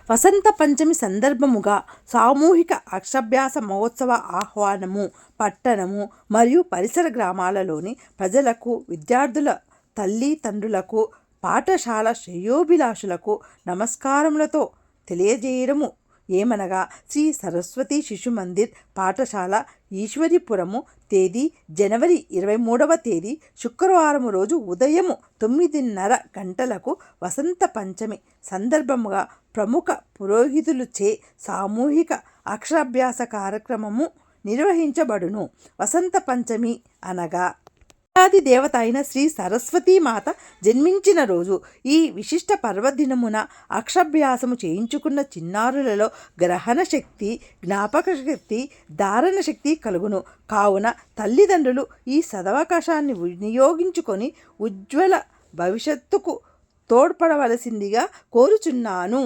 వసంత పంచమి సందర్భముగా సామూహిక అక్షరాభ్యాస మహోత్సవ ఆహ్వానము పట్టణము మరియు పరిసర గ్రామాలలోని ప్రజలకు, విద్యార్థుల తల్లిదండ్రులకు, పాఠశాల శ్రేయోభిలాషులకు నమస్కారములతో తెలియజేయడము ఏమనగా, శ్రీ సరస్వతి శిశు మందిర్ పాఠశాల, ఈశ్వరీపురము, తేదీ జనవరి 23వ తేదీ శుక్రవారం రోజు ఉదయము 9:30 గంటలకు వసంత పంచమి సందర్భముగా ప్రముఖ పురోహితులుచే సామూహిక అక్షరాభ్యాస కార్యక్రమము నిర్వహించబడును. వసంత పంచమి అనగా ఆది దేవత అయిన శ్రీ సరస్వతీమాత జన్మించిన రోజు. ఈ విశిష్ట పర్వదినమున అక్షరాభ్యాసము చేయించుకున్న చిన్నారులలో గ్రహణ శక్తి, జ్ఞాపక శక్తి, ధారణ శక్తి కలుగును. కావున తల్లిదండ్రులు ఈ సదవకాశాన్ని వినియోగించుకొని ఉజ్వల భవిష్యత్తుకు తోడ్పడవలసిందిగా కోరుచున్నాను.